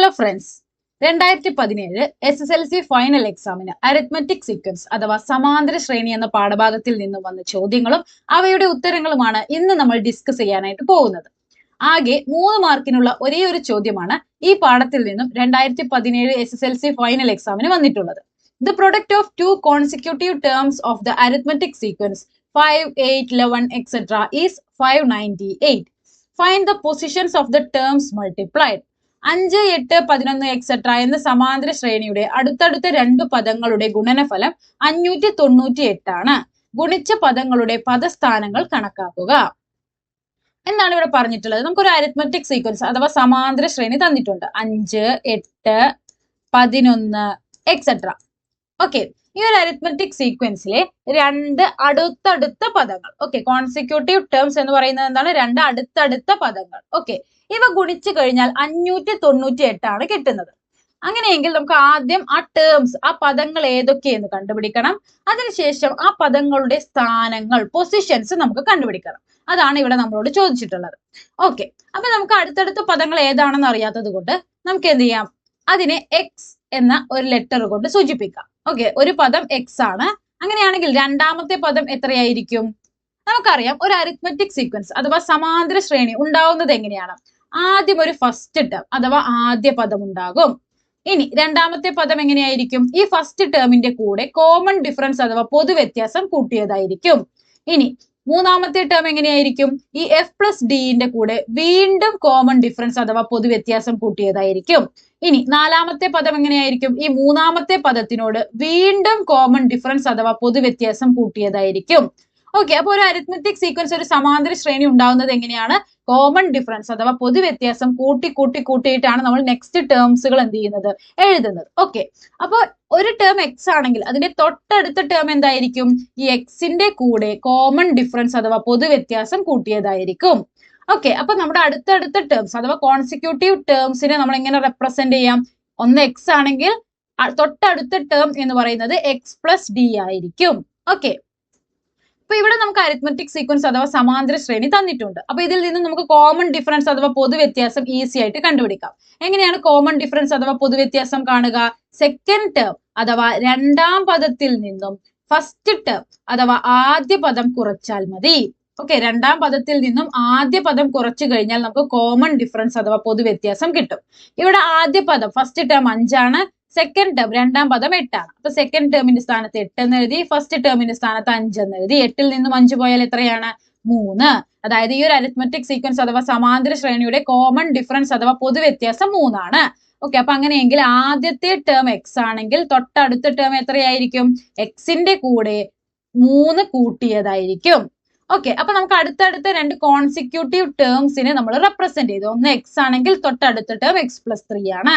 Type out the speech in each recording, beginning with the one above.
Hello friends, 2017 SSLC final എക്സാമിന് arithmetic sequence അഥവാ സമാന്തര ശ്രേണി എന്ന പാഠഭാഗത്തിൽ നിന്നും വന്ന ചോദ്യങ്ങളും അവയുടെ ഉത്തരങ്ങളുമാണ് ഇന്ന് നമ്മൾ ഡിസ്കസ് ചെയ്യാനായിട്ട് പോകുന്നത്. ആകെ 3 മാർക്കിനുള്ള ഒരേ ഒരു ചോദ്യമാണ് ഈ പാഠത്തിൽ നിന്നും 2017 SSLC ഫൈനൽ എക്സാമിന് വന്നിട്ടുള്ളത്. The product of two consecutive terms of the arithmetic sequence 5, 8, 11, etc. is 598. Find the positions of the terms multiplied. 5, 8, 11 etcetera എന്ന സമാന്തര ശ്രേണിയുടെ അടുത്തടുത്ത രണ്ട് പദങ്ങളുടെ ഗുണനഫലം 598 ആണ്. ഗുണിച്ച പദങ്ങളുടെ പദസ്ഥാനങ്ങൾ കണക്കാക്കുക എന്നാണ് ഇവിടെ പറഞ്ഞിട്ടുള്ളത്. നമുക്കൊരു അരിത്മെറ്റിക് സീക്വൻസ് അഥവാ സമാന്തര ശ്രേണി തന്നിട്ടുണ്ട്. 5, 8, 11 എക്സെട്ര. ഓക്കെ, ഈ ഒരു അരിത്മെറ്റിക് സീക്വൻസിലെ രണ്ട് അടുത്തടുത്ത പദങ്ങൾ, ഓക്കെ, കോൺസിക്യൂട്ടീവ് ടേംസ് എന്ന് പറയുന്നത് എന്താണ്? രണ്ട് അടുത്തടുത്ത പദങ്ങൾ. ഓക്കെ, ഇവ ഗുണിച്ചു കഴിഞ്ഞാൽ 598 ആണ് കിട്ടുന്നത്. അങ്ങനെയെങ്കിൽ നമുക്ക് ആദ്യം ആ ടേംസ്, ആ പദങ്ങൾ ഏതൊക്കെയെന്ന് കണ്ടുപിടിക്കണം. അതിനുശേഷം ആ പദങ്ങളുടെ സ്ഥാനങ്ങൾ, പൊസിഷൻസ് നമുക്ക് കണ്ടുപിടിക്കണം. അതാണ് ഇവിടെ നമ്മളോട് ചോദിച്ചിട്ടുള്ളത്. ഓക്കെ, അപ്പൊ നമുക്ക് അടുത്തടുത്ത പദങ്ങൾ ഏതാണെന്ന് അറിയാത്തത് കൊണ്ട് നമുക്ക് എന്ത് ചെയ്യാം? അതിനെ എക്സ് എന്ന ഒരു ലെറ്റർ കൊണ്ട് സൂചിപ്പിക്കാം. ഓക്കെ, ഒരു പദം എക്സ് ആണ്. അങ്ങനെയാണെങ്കിൽ രണ്ടാമത്തെ പദം എത്രയായിരിക്കും? നമുക്കറിയാം, ഒരു അരിത്മെറ്റിക് സീക്വൻസ് അഥവാ സമാന്തര ശ്രേണി ഉണ്ടാവുന്നത് എങ്ങനെയാണ്? ആദ്യം ഒരു ഫസ്റ്റ് ടേം അഥവാ ആദ്യ പദം ഉണ്ടാകും. ഇനി രണ്ടാമത്തെ പദം എങ്ങനെയായിരിക്കും? ഈ ഫസ്റ്റ് ടേമിന്റെ കൂടെ കോമൺ ഡിഫറൻസ് അഥവാ പൊതുവ്യത്യാസം കൂട്ടിയതായിരിക്കും. ഇനി മൂന്നാമത്തെ ടേം എങ്ങനെയായിരിക്കും? ഈ എഫ് പ്ലസ് ഡിന്റെ കൂടെ വീണ്ടും കോമൺ ഡിഫറൻസ് അഥവാ പൊതുവ്യത്യാസം കൂട്ടിയതായിരിക്കും. ഇനി നാലാമത്തെ പദം എങ്ങനെയായിരിക്കും? ഈ മൂന്നാമത്തെ പദത്തിനോട് വീണ്ടും കോമൺ ഡിഫറൻസ് അഥവാ പൊതുവ്യത്യാസം കൂട്ടിയതായിരിക്കും. ഓക്കെ, അപ്പൊ ഒരു അരിത്മെറ്റിക് സീക്വൻസ്, ഒരു സമാന്തര ശ്രേണി ഉണ്ടാവുന്നത് എങ്ങനെയാണ്? കോമൺ ഡിഫറൻസ് അഥവാ പൊതുവ്യത്യാസം കൂട്ടിയിട്ടാണ് നമ്മൾ നെക്സ്റ്റ് ടേംസുകൾ എന്ത് ചെയ്യുന്നത്? എഴുതുന്നത്. ഓക്കെ, അപ്പൊ ഒരു ടേം എക്സ് ആണെങ്കിൽ അതിന്റെ തൊട്ടടുത്ത ടേം എന്തായിരിക്കും? ഈ എക്സിന്റെ കൂടെ കോമൺ ഡിഫറൻസ് അഥവാ പൊതുവ്യത്യാസം കൂട്ടിയതായിരിക്കും. ഓക്കെ, അപ്പൊ നമ്മുടെ അടുത്തടുത്ത ടേംസ് അഥവാ കോൺസിക്യൂട്ടീവ് ടേംസിനെ നമ്മൾ എങ്ങനെ റെപ്രസെന്റ് ചെയ്യാം? ഒന്ന് എക്സ് ആണെങ്കിൽ തൊട്ടടുത്ത ടേം എന്ന് പറയുന്നത് എക്സ് പ്ലസ് ഡി ആയിരിക്കും. ഓക്കെ, അപ്പൊ ഇവിടെ നമുക്ക് അരിത്മെറ്റിക് സീക്വൻസ് അഥവാ സമാന്തര ശ്രേണി തന്നിട്ടുണ്ട്. അപ്പൊ ഇതിൽ നിന്ന് നമുക്ക് കോമൺ ഡിഫറൻസ് അഥവാ പൊതുവ്യത്യാസം ഈസി ആയിട്ട് കണ്ടുപിടിക്കാം. എങ്ങനെയാണ് കോമൺ ഡിഫറൻസ് അഥവാ പൊതുവ്യത്യാസം കാണുക? സെക്കൻഡ് ടേം അഥവാ രണ്ടാം പദത്തിൽ നിന്നും ഫസ്റ്റ് ടേം അഥവാ ആദ്യ പദം കുറച്ചാൽ മതി. ഓക്കെ, രണ്ടാം പദത്തിൽ നിന്നും ആദ്യ പദം കുറച്ചു കഴിഞ്ഞാൽ നമുക്ക് കോമൺ ഡിഫറൻസ് അഥവാ പൊതുവ്യത്യാസം കിട്ടും. ഇവിടെ ആദ്യ പദം ഫസ്റ്റ് ടേം 5 ആണ്, സെക്കൻഡ് ടേം രണ്ടാം പദം 8 ആണ്. അപ്പൊ സെക്കൻഡ് ടേമിന്റെ സ്ഥാനത്ത് 8 എന്ന് എഴുതി, ഫസ്റ്റ് ടേമിന്റെ സ്ഥാനത്ത് 5 എന്ന് എഴുതി. 8ൽ നിന്നും 5 പോയാൽ എത്രയാണ്? 3. അതായത് ഈ ഒരു അരിത്മെറ്റിക് സീക്വൻസ് അഥവാ സമാന്തര ശ്രേണിയുടെ കോമൺ ഡിഫറൻസ് അഥവാ പൊതുവ്യത്യാസം 3 ആണ്. ഓക്കെ, അപ്പൊ അങ്ങനെയെങ്കിൽ ആദ്യത്തെ ടേം എക്സ് ആണെങ്കിൽ തൊട്ടടുത്ത ടേം എത്രയായിരിക്കും? എക്സിന്റെ കൂടെ 3 കൂട്ടിയതായിരിക്കും. ഓക്കെ, അപ്പൊ നമുക്ക് അടുത്തടുത്ത രണ്ട് കോൺസിക്യൂട്ടീവ് ടേംസിനെ നമ്മൾ റെപ്രസെന്റ് ചെയ്തു. ഒന്ന് എക്സ് ആണെങ്കിൽ തൊട്ടടുത്ത ടേം എക്സ് പ്ലസ് 3 ആണ്.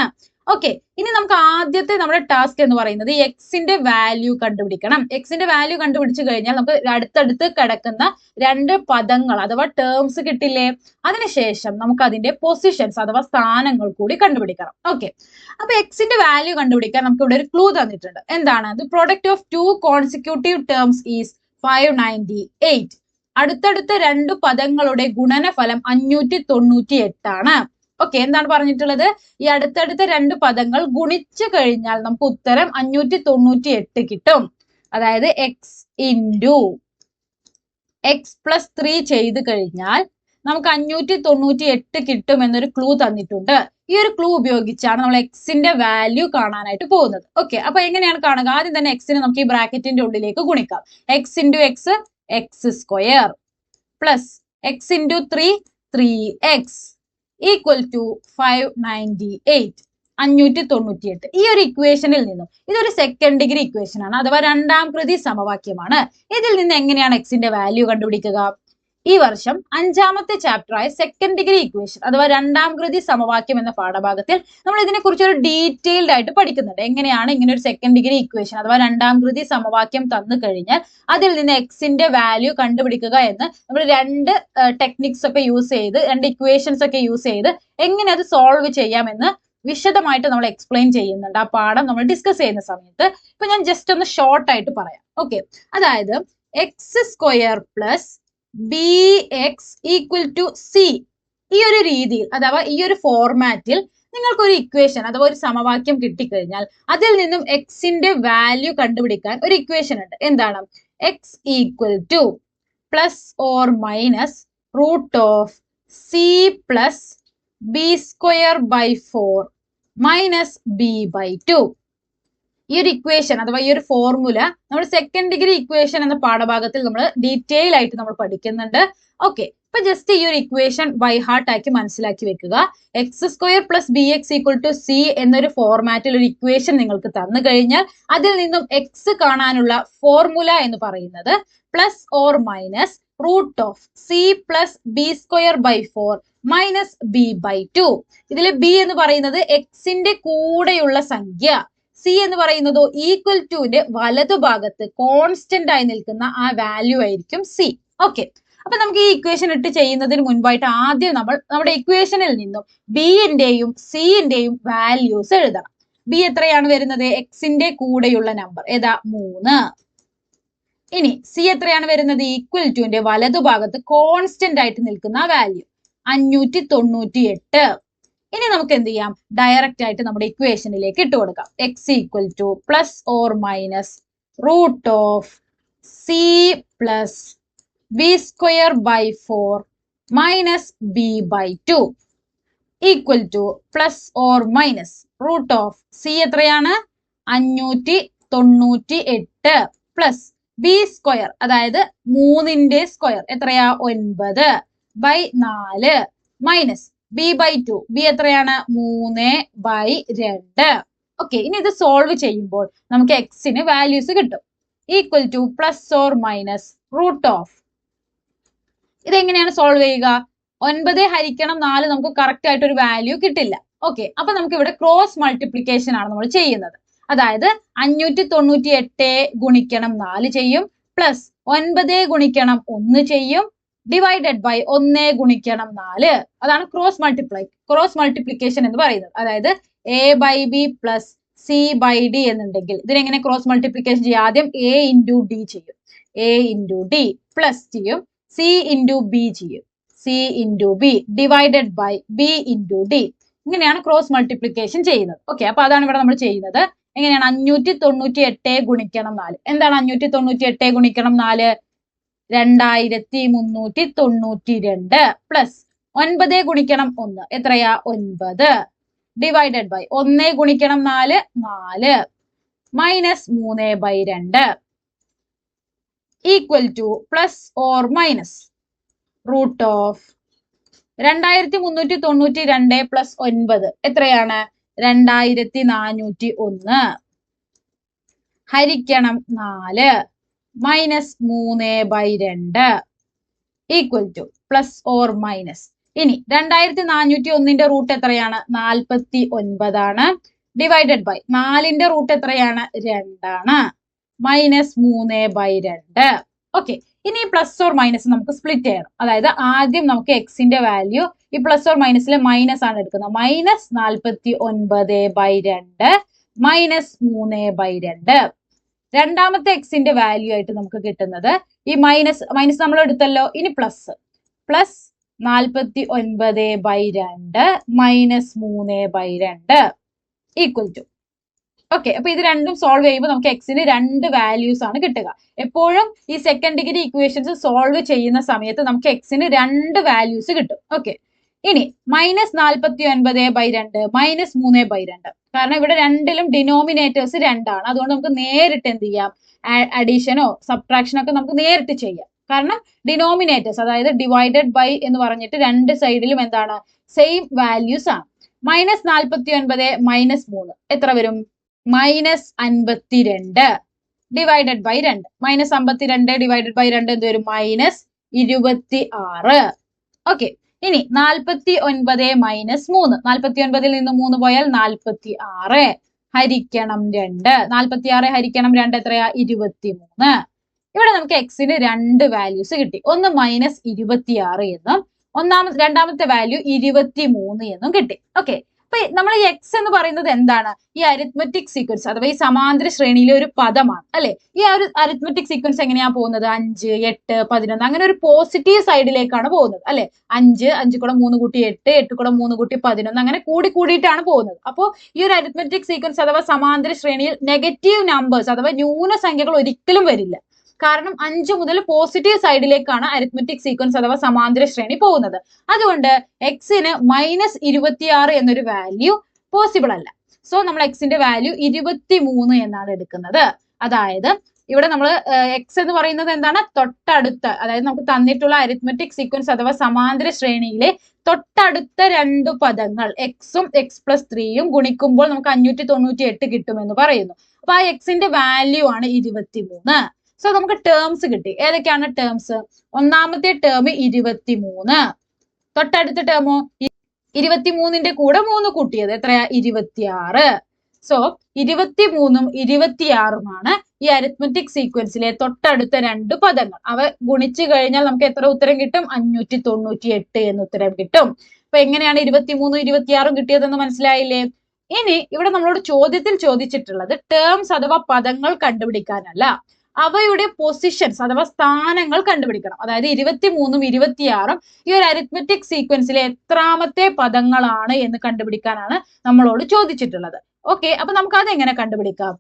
ഓക്കെ, ഇനി നമുക്ക് ആദ്യത്തെ നമ്മുടെ ടാസ്ക് എന്ന് പറയുന്നത് എക്സിന്റെ വാല്യൂ കണ്ടുപിടിക്കണം. എക്സിന്റെ വാല്യൂ കണ്ടുപിടിച്ചു കഴിഞ്ഞാൽ നമുക്ക് അടുത്തടുത്ത് കിടക്കുന്ന രണ്ട് പദങ്ങൾ അഥവാ ടേംസ് കിട്ടില്ലേ? അതിനുശേഷം നമുക്ക് അതിന്റെ പൊസിഷൻസ് അഥവാ സ്ഥാനങ്ങൾ കൂടി കണ്ടുപിടിക്കണം. ഓക്കെ, അപ്പൊ എക്സിന്റെ വാല്യൂ കണ്ടുപിടിക്കാൻ നമുക്ക് ഇവിടെ ഒരു ക്ലൂ തന്നിട്ടുണ്ട്. എന്താണ്? The product of two consecutive terms is 598. അടുത്തടുത്ത രണ്ട് പദങ്ങളുടെ ഗുണനഫലം 598 ആണ്. ഓക്കെ, എന്താണ് പറഞ്ഞിട്ടുള്ളത്? ഈ അടുത്തടുത്ത രണ്ട് പദങ്ങൾ ഗുണിച്ചു കഴിഞ്ഞാൽ നമുക്ക് ഉത്തരം 598 കിട്ടും. അതായത് എക്സ് ഇൻറ്റു എക്സ് പ്ലസ് 3 ചെയ്ത് കഴിഞ്ഞാൽ നമുക്ക് 598 കിട്ടും എന്നൊരു ക്ലൂ തന്നിട്ടുണ്ട്. ഈ ഒരു ക്ലൂ ഉപയോഗിച്ചാണ് നമ്മൾ എക്സിന്റെ വാല്യൂ കാണാനായിട്ട് പോകുന്നത്. ഓക്കെ, അപ്പൊ എങ്ങനെയാണ് കാണുക? ആദ്യം തന്നെ എക്സിനെ നമുക്ക് ഈ ബ്രാക്കറ്റിന്റെ ഉള്ളിലേക്ക് ഗുണിക്കാം. X into X, X square plus X into 3, 3x equal to 598, 598. ഈ ഒരു ഇക്വേഷനിൽ നിന്നും, ഇതൊരു സെക്കൻഡ് ഡിഗ്രി ഇക്വേഷൻ ആണ് അഥവാ രണ്ടാം കൃതി സമവാക്യമാണ്. ഇതിൽ നിന്ന് എങ്ങനെയാണ് എക്സിന്റെ വാല്യൂ കണ്ടുപിടിക്കുക? ഈ വർഷം 5ാമത്തെ ചാപ്റ്ററായ സെക്കൻഡ് ഡിഗ്രി ഇക്വേഷൻ അഥവാ രണ്ടാം കൃതി സമവാക്യം എന്ന പാഠഭാഗത്തിൽ നമ്മൾ ഇതിനെ കുറിച്ച് ഒരു ഡീറ്റെയിൽഡ് ആയിട്ട് പഠിക്കുന്നുണ്ട്. എങ്ങനെയാണ് ഇങ്ങനെ ഒരു സെക്കൻഡ് ഡിഗ്രി ഇക്വേഷൻ അഥവാ രണ്ടാം കൃതി സമവാക്യം തന്നു കഴിഞ്ഞാൽ അതിൽ നിന്ന് എക്സിന്റെ വാല്യൂ കണ്ടുപിടിക്കുക എന്ന് നമ്മൾ രണ്ട് ടെക്നിക്സ് ഒക്കെ യൂസ് ചെയ്ത്, രണ്ട് ഇക്വേഷൻസ് ഒക്കെ യൂസ് ചെയ്ത് എങ്ങനെ അത് സോൾവ് ചെയ്യാമെന്ന് വിശദമായിട്ട് നമ്മൾ എക്സ്പ്ലെയിൻ ചെയ്യുന്നുണ്ട് ആ പാഠം നമ്മൾ ഡിസ്കസ് ചെയ്യുന്ന സമയത്ത്. ഇപ്പൊ ഞാൻ ജസ്റ്റ് ഒന്ന് ഷോർട്ട് ആയിട്ട് പറയാം. ഓക്കെ, അതായത് X square plus bx equal to c, ഈ ഒരു രീതിയിൽ അഥവാ ഈ ഒരു ഫോർമാറ്റിൽ നിങ്ങൾക്കൊരു ഇക്വേഷൻ അഥവാ ഒരു സമവാക്യം കിട്ടിക്കഴിഞ്ഞാൽ അതിൽ നിന്നും എക്സിന്റെ വാല്യൂ കണ്ടുപിടിക്കാൻ ഒരു ഇക്വേഷൻ ഉണ്ട്. എന്താണ്? X equal to plus or minus root of C plus B square by 4 minus B by 2. ഈ ഒരു ഇക്വേഷൻ അഥവാ ഈ ഒരു ഫോർമുല നമ്മൾ സെക്കൻഡ് ഡിഗ്രി ഇക്വേഷൻ എന്ന പാഠഭാഗത്തിൽ നമ്മൾ ഡീറ്റെയിൽ ആയിട്ട് നമ്മൾ പഠിക്കുന്നുണ്ട്. ഓക്കെ, ഇപ്പൊ ജസ്റ്റ് ഈ ഒരു ഇക്വേഷൻ ബൈ ഹാർട്ട് ആക്കി മനസ്സിലാക്കി വെക്കുക. X square plus B X equal to C എന്നൊരു ഫോർമാറ്റിൽ ഒരു ഇക്വേഷൻ നിങ്ങൾക്ക് തന്നു കഴിഞ്ഞാൽ അതിൽ നിന്നും എക്സ് കാണാനുള്ള ഫോർമുല എന്ന് പറയുന്നത് plus or minus root of C plus B square by 4 minus B by 2. ഇതിൽ ബി എന്ന് പറയുന്നത് എക്സിന്റെ കൂടെയുള്ള സംഖ്യ, സി എന്ന് പറയുന്നതോ ഈക്വൽ ടുവിന്റെ വലതുഭാഗത്ത് കോൺസ്റ്റന്റ് ആയി നിൽക്കുന്ന ആ വാല്യൂ ആയിരിക്കും സി. ഓക്കെ, അപ്പൊ നമുക്ക് ഈ ഇക്വേഷൻ ഇട്ട് ചെയ്യുന്നതിന് മുൻപായിട്ട് ആദ്യം നമ്മൾ നമ്മുടെ ഇക്വേഷനിൽ നിന്നും ബിന്റെയും സിന്റെയും വാല്യൂസ് എഴുതണം. ബി എത്രയാണ് വരുന്നത്? എക്സിന്റെ കൂടെയുള്ള നമ്പർ ഏതാ? 3. ഇനി സി എത്രയാണ് വരുന്നത്? ഈക്വൽ ടുവിന്റെ വലതുഭാഗത്ത് കോൺസ്റ്റന്റ് ആയിട്ട് നിൽക്കുന്ന വാല്യൂ 598. ഇനി നമുക്ക് എന്ത് ചെയ്യാം? ഡയറക്റ്റ് ആയിട്ട് നമ്മുടെ ഇക്വേഷനിലേക്ക് ഇട്ട് കൊടുക്കാം. X equal to plus or minus root of C plus B square by 4 minus B by 2 equal to plus or minus root of C എത്രയാണ്? 598 പ്ലസ് ബി സ്ക്വയർ അതായത് 3ന്റെ സ്ക്വയർ എത്രയാ? 9 by 4 minus B by 2. B എത്രയാണ്? 3 by 2. Okay, ഇനി ഇത് solve ചെയ്യുമ്പോൾ നമുക്ക് എക്സിന് values കിട്ടും. Equal to plus or minus root of, ഇതെങ്ങനെയാണ് സോൾവ് ചെയ്യുക? 9 ഹരിക്കണം 4 നമുക്ക് കറക്റ്റ് ആയിട്ട് ഒരു വാല്യൂ കിട്ടില്ല. ഓക്കെ, അപ്പൊ നമുക്ക് ഇവിടെ ക്രോസ് മൾട്ടിപ്ലിക്കേഷൻ ആണ് നമ്മൾ ചെയ്യുന്നത്. അതായത് 598 ഗുണിക്കണം 4 ചെയ്യും, പ്ലസ് 9 ഗുണിക്കണം 1 ചെയ്യും, ഡിവൈഡഡ് ബൈ 1 ഗുണിക്കണം 4. അതാണ് ക്രോസ് മൾട്ടിപ്ലിക്കേഷൻ എന്ന് പറയുന്നത്. അതായത് A by B plus C by D എന്നുണ്ടെങ്കിൽ ഇതിനെങ്ങനെ ക്രോസ് മൾട്ടിപ്ലിക്കേഷൻ ചെയ്യും? ആദ്യം എ ഇൻറ്റു ഡി ചെയ്യും, എ ഇൻറ്റു ഡി പ്ലസ് ചെയ്യും, സി ഇൻറ്റു ബി ചെയ്യും, C into B divided by B into D. ഇങ്ങനെയാണ് ക്രോസ് മൾട്ടിപ്ലിക്കേഷൻ ചെയ്യുന്നത്. ഓക്കെ, അപ്പൊ അതാണ് ഇവിടെ നമ്മൾ ചെയ്യുന്നത്. എങ്ങനെയാണ്? 598 ഗുണിക്കണം 4. എന്താണ് 598 ഗുണിക്കണം 4? 2392 പ്ലസ് 9 ഗുണിക്കണം 1 എത്രയാ? 9 ഡിവൈഡഡ് ബൈ 1 ഗുണിക്കണം 4 4 minus 3 by 2 equal to plus or minus root of 2392 plus 9 എത്രയാണ്? 2401 ഹരിക്കണം 4 minus 3 by 2 equal to plus or minus. ഇനി 2401ന്റെ റൂട്ട് എത്രയാണ്? 49 ആണ്. ഡിവൈഡഡ് ബൈ 4ന്റെ റൂട്ട് എത്രയാണ്? 2 ആണ്. Minus 3 by 2. ഓക്കെ, ഇനി ഈ പ്ലസ് ഓർ മൈനസ് നമുക്ക് സ്പ്ലിറ്റ് ചെയ്യണം. അതായത് ആദ്യം നമുക്ക് എക്സിന്റെ വാല്യൂ ഈ പ്ലസ് ഓർ മൈനസിലെ മൈനസ് ആണ് എടുക്കുന്നത്. Minus 49 by 2 minus 3 by 2. രണ്ടാമത്തെ എക്സിന്റെ വാല്യൂ ആയിട്ട് നമുക്ക് കിട്ടുന്നത് ഈ മൈനസ് നമ്മൾ എടുത്തല്ലോ. ഇനി plus 49 by 2 minus 3 by 2 equal to. Okay, അപ്പൊ ഇത് രണ്ടും സോൾവ് ചെയ്യുമ്പോൾ നമുക്ക് എക്സിന് 2 വാല്യൂസ് ആണ് കിട്ടുക. എപ്പോഴും ഈ സെക്കൻഡ് ഡിഗ്രി ഇക്വേഷൻസ് സോൾവ് ചെയ്യുന്ന സമയത്ത് നമുക്ക് എക്സിന് 2 വാല്യൂസ് കിട്ടും. ഓക്കെ, ഇനി മൈനസ് 49 ബൈ 2 മൈനസ് 3 ബൈ 2. കാരണം ഇവിടെ രണ്ടിലും ഡിനോമിനേറ്റേഴ്സ് 2 ആണ്. അതുകൊണ്ട് നമുക്ക് നേരിട്ട് എന്ത് ചെയ്യാം? അഡീഷനോ സബ്ട്രാക്ഷനോ ഒക്കെ നമുക്ക് നേരിട്ട് ചെയ്യാം. കാരണം ഡിനോമിനേറ്റേഴ്സ് അതായത് ഡിവൈഡഡ് ബൈ എന്ന് പറഞ്ഞിട്ട് 2 സൈഡിലും എന്താണ്? സെയിം വാല്യൂസ് ആണ്. മൈനസ് 49 മൈനസ് 3 എത്ര വരും? Minus 52 divided by 2. Minus 52 divided by 2 എന്ത് വരും? മൈനസ് 26. ഓക്കെ, ഇനി 49 മൈനസ് 3. 49ൽ നിന്ന് 3 പോയാൽ 46 ഹരിക്കണം 2. 46 ഹരിക്കണം 2 എത്രയാ? 23. ഇവിടെ നമുക്ക് എക്സിന് 2 വാല്യൂസ് കിട്ടി. ഒന്ന് മൈനസ് 26 എന്നും രണ്ടാമത്തെ വാല്യൂ 23 എന്നും കിട്ടി. ഓക്കെ, അപ്പൊ നമ്മൾ ഈ എക്സ് എന്ന് പറയുന്നത് എന്താണ്? ഈ അരിത്മെറ്റിക് സീക്വൻസ് അഥവാ ഈ സമാന്തര ശ്രേണിയിലെ ഒരു പദമാണ് അല്ലെ. ഈ ഒരു അരിത്മെറ്റിക് സീക്വൻസ് എങ്ങനെയാ പോകുന്നത്? 5, 8, 11 അങ്ങനെ ഒരു പോസിറ്റീവ് സൈഡിലേക്കാണ് പോകുന്നത് അല്ലെ. 5, 5 കൂടെ 3 കൂട്ടി 8, 8 കൂടെ 3 കൂട്ടി 11 അങ്ങനെ കൂടിയിട്ടാണ് പോകുന്നത്. അപ്പോൾ ഈ ഒരു അരിത്മെറ്റിക് സീക്വൻസ് അഥവാ സമാന്തര ശ്രേണിയിൽ നെഗറ്റീവ് നമ്പേഴ്സ് അഥവാ ന്യൂനസംഖ്യകൾ ഒരിക്കലും വരില്ല. കാരണം 5 മുതൽ പോസിറ്റീവ് സൈഡിലേക്കാണ് അരിത്മെറ്റിക് സീക്വൻസ് അഥവാ സമാന്തര ശ്രേണി പോകുന്നത്. അതുകൊണ്ട് എക്സിന് -26 എന്നൊരു വാല്യൂ പോസിബിൾ അല്ല. സോ നമ്മൾ എക്സിന്റെ വാല്യൂ 23 എന്നാണ് എടുക്കുന്നത്. അതായത് ഇവിടെ നമ്മൾ എക്സ് എന്ന് പറയുന്നത് എന്താണ്? തൊട്ടടുത്ത, അതായത് നമുക്ക് തന്നിട്ടുള്ള അരിത്മെറ്റിക് സീക്വൻസ് അഥവാ സമാന്തര ശ്രേണിയിലെ തൊട്ടടുത്ത 2 പദങ്ങൾ എക്സും x+3യും ഗുണിക്കുമ്പോൾ നമുക്ക് 598 കിട്ടുമെന്ന് പറയുന്നു. അപ്പൊ ആ എക്സിന്റെ വാല്യൂ ആണ് 23. സോ നമുക്ക് ടേംസ് കിട്ടി. ഏതൊക്കെയാണ് ടേംസ്? ഒന്നാമത്തെ ടേം 23, തൊട്ടടുത്ത ടേമോ 23ന്റെ കൂടെ 3 കൂട്ടിയത് എത്രയാ? 26. സോ 23ഉം 26ഉമാണ് ഈ അരിത്മെറ്റിക് സീക്വൻസിലെ തൊട്ടടുത്ത 2 പദങ്ങൾ. അവ ഗുണിച്ചു കഴിഞ്ഞാൽ നമുക്ക് എത്ര ഉത്തരം കിട്ടും? 598 എന്ന് ഉത്തരം കിട്ടും. അപ്പൊ എങ്ങനെയാണ് 23ഉം 26ഉം കിട്ടിയതെന്ന് മനസ്സിലായില്ലേ? ഇനി ഇവിടെ നമ്മളോട് ചോദ്യത്തിൽ ചോദിച്ചിട്ടുള്ളത് ടേംസ് അഥവാ പദങ്ങൾ കണ്ടുപിടിക്കാനല്ല, അവയുടെ പൊസിഷൻസ് അഥവാ സ്ഥാനങ്ങൾ കണ്ടുപിടിക്കണം. അതായത് 23ഉം 26ഉം ഈ ഒരു അരിത്മെറ്റിക് സീക്വൻസിലെ എത്രാമത്തെ പദങ്ങളാണ് എന്ന് കണ്ടുപിടിക്കാനാണ് നമ്മളോട് ചോദിച്ചിട്ടുള്ളത്. ഓക്കെ, അപ്പൊ നമുക്ക് അത് എങ്ങനെ കണ്ടുപിടിക്കാം?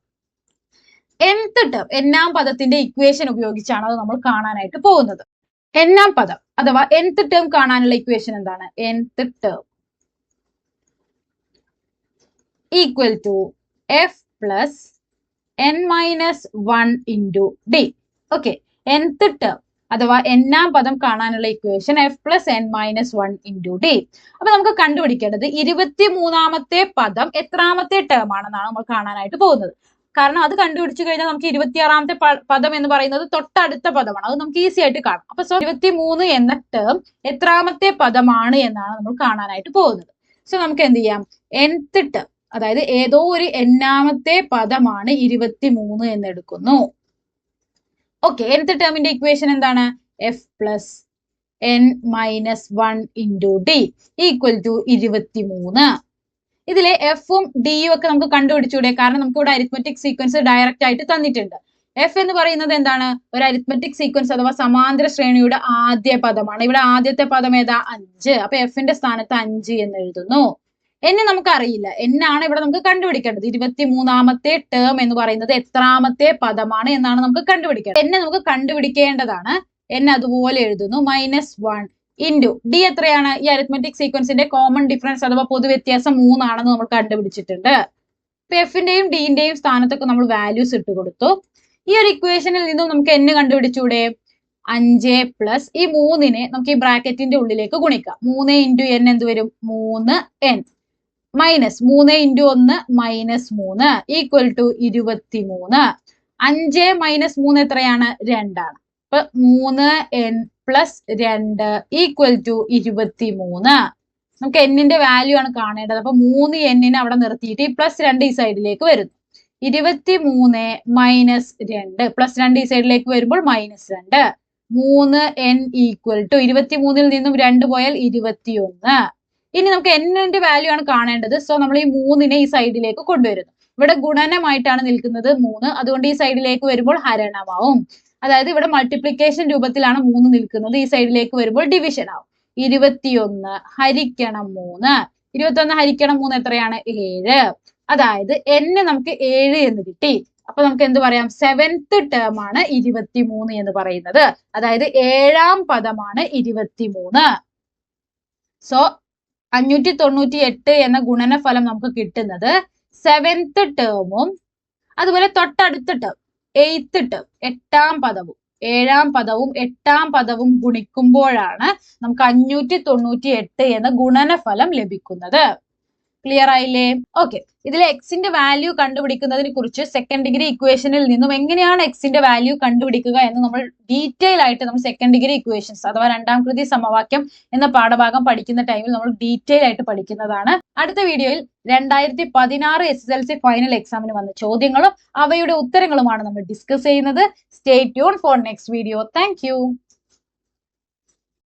nth ടേം, എന്നാം പദത്തിന്റെ ഇക്വേഷൻ ഉപയോഗിച്ചാണ് അത് നമ്മൾ കാണാനായിട്ട് പോകുന്നത്. എന്നാം പദം അഥവാ nth ടേം കാണാനുള്ള ഇക്വേഷൻ എന്താണ്? nth term equal to f plus n-1 into d. Okay, nth term അഥവാ എന്നാം പദം കാണാനുള്ള equation f plus n-1 into d. അപ്പൊ നമുക്ക് കണ്ടുപിടിക്കേണ്ടത് 23ാമത്തെ പദം എത്രാമത്തെ ടേം ആണെന്നാണ് നമ്മൾ കാണാനായിട്ട് പോകുന്നത്. കാരണം അത് കണ്ടുപിടിച്ചു കഴിഞ്ഞാൽ നമുക്ക് 26ാമത്തെ പദം എന്ന് പറയുന്നത് തൊട്ടടുത്ത പദമാണ്. അത് നമുക്ക് ഈസി ആയിട്ട് കാണാം. അപ്പൊ 23 എന്ന ടേം എത്രാമത്തെ പദമാണ് എന്നാണ് നമ്മൾ കാണാനായിട്ട് പോകുന്നത്. സോ നമുക്ക് എന്ത് ചെയ്യാം? nth ടേം, അതായത് ഏതോ ഒരു എന്നാമത്തെ പദമാണ് 23 എന്ന് എടുക്കുന്നു. ഓക്കെ, nth ടേമിന്റെ ഇക്വേഷൻ എന്താണ്? f plus n-1 into d equal to 23. ഇതിലെ എഫും ഡിയും ഒക്കെ നമുക്ക് കണ്ടുപിടിച്ചൂടെ? കാരണം നമുക്ക് ഇവിടെ അരിത്മെറ്റിക് സീക്വൻസ് ഡയറക്റ്റ് ആയിട്ട് തന്നിട്ടുണ്ട്. എഫ് എന്ന് പറയുന്നത് എന്താണ്? ഒരു അരിത്മെറ്റിക് സീക്വൻസ് അഥവാ സമാന്തര ശ്രേണിയുടെ ആദ്യ പദമാണ്. ഇവിടെ ആദ്യത്തെ പദം ഏതാ? 5. അപ്പൊ എഫിന്റെ സ്ഥാനത്ത് 5 എന്ന് എഴുതുന്നു. എന്നെ നമുക്ക് അറിയില്ല, എന്നാണ് ഇവിടെ നമുക്ക് കണ്ടുപിടിക്കേണ്ടത്. 23ാമത്തെ ടേം എന്ന് പറയുന്നത് എത്രാമത്തെ പദമാണ് എന്നാണ് നമുക്ക് കണ്ടുപിടിക്കേണ്ടത്. എന്നെ നമുക്ക് കണ്ടുപിടിക്കേണ്ടതാണ്. എന്നെ അതുപോലെ എഴുതുന്നു. -1 ഇൻറ്റു ഡി എത്രയാണ്? ഈ അരിത്മെറ്റിക് സീക്വൻസിന്റെ കോമൺ ഡിഫറൻസ് അഥവാ പൊതുവ്യത്യാസം 3 ആണെന്ന് നമ്മൾ കണ്ടുപിടിച്ചിട്ടുണ്ട്. ഇപ്പൊ എഫിന്റെയും ഡിന്റെയും സ്ഥാനത്തൊക്കെ നമ്മൾ വാല്യൂസ് ഇട്ട് കൊടുത്തു. ഈ ഒരു ഇക്വേഷനിൽ നിന്നും നമുക്ക് n കണ്ടുപിടിച്ചൂടെ? 5 പ്ലസ് ഈ 3നെ നമുക്ക് ഈ ബ്രാക്കറ്റിന്റെ ഉള്ളിലേക്ക് ഗുണിക്കാം. 3 ഇൻറ്റു n എന്ത് വരും? 3n minus 3 into 1 -3 equal to 23. 5 minus 3 എത്രയാണ്? 2 ആണ്. അപ്പൊ 3n പ്ലസ് 2 ഈക്വൽ ടു 23. നമുക്ക് എന്നിന്റെ വാല്യൂ ആണ് കാണേണ്ടത്. അപ്പൊ 3n അവിടെ നിർത്തിയിട്ട് ഈ +2 ഈ സൈഡിലേക്ക് വരുന്നു. 23 മൈനസ് 2 +2 ഈ സൈഡിലേക്ക് വരുമ്പോൾ -2. 3n ഈക്വൽ ടു 23ൽ നിന്നും 2 പോയാൽ 21. ഇനി നമുക്ക് എന്നിന്റെ വാല്യൂ ആണ് കാണേണ്ടത്. സോ നമ്മൾ ഈ 3നെ ഈ സൈഡിലേക്ക് കൊണ്ടുവരുന്നു. ഇവിടെ ഗുണനമായിട്ടാണ് നിൽക്കുന്നത് 3, അതുകൊണ്ട് ഈ സൈഡിലേക്ക് വരുമ്പോൾ ഹരണമാവും. അതായത് ഇവിടെ മൾട്ടിപ്ലിക്കേഷൻ രൂപത്തിലാണ് 3 നിൽക്കുന്നത്. ഈ സൈഡിലേക്ക് വരുമ്പോൾ ഡിവിഷൻ ആവും. 21 ഹരിക്കണം 3. 21 ഹരിക്കണം 3 എത്രയാണ്? 7. അതായത് n നമുക്ക് 7 എന്ന് കിട്ടി. അപ്പൊ നമുക്ക് എന്ത് പറയാം? 7th ടേം ആണ് 23 എന്ന് പറയുന്നത്. അതായത് 7ാം പദമാണ് 23. സോ 598 എന്ന ഗുണനഫലം നമുക്ക് കിട്ടുന്നത് 7th ടേമും അതുപോലെ തൊട്ടടുത്ത ടേം 8th ടേം 8ാം പദവും 7ാം പദവും 8ാം പദവും ഗുണിക്കുമ്പോഴാണ് നമുക്ക് 598 എന്ന ഗുണനഫലം ലഭിക്കുന്നത്. ക്ലിയർ ആയില്ലേ? ഓക്കെ, ഇതിലെ എക്സിന്റെ വാല്യൂ കണ്ടുപിടിക്കുന്നതിനെ കുറിച്ച് സെക്കൻഡ് ഡിഗ്രി ഇക്വേഷനിൽ നിന്നും എങ്ങനെയാണ് എക്സിന്റെ വാല്യൂ കണ്ടുപിടിക്കുക എന്ന് നമ്മൾ ഡീറ്റെയിൽ ആയിട്ട് നമ്മൾ സെക്കൻഡ് ഡിഗ്രി ഇക്വേഷൻസ് അഥവാ രണ്ടാം കൃതി സമവാക്യം എന്ന പാഠഭാഗം പഠിക്കുന്ന ടൈമിൽ നമ്മൾ ഡീറ്റെയിൽ ആയിട്ട് പഠിക്കുന്നതാണ്. അടുത്ത വീഡിയോയിൽ 2016 SSLC ഫൈനൽ എക്സാമിന് വന്ന ചോദ്യങ്ങളും അവയുടെ ഉത്തരങ്ങളുമാണ് നമ്മൾ ഡിസ്കസ് ചെയ്യുന്നത്. Stay tune for next video. Thank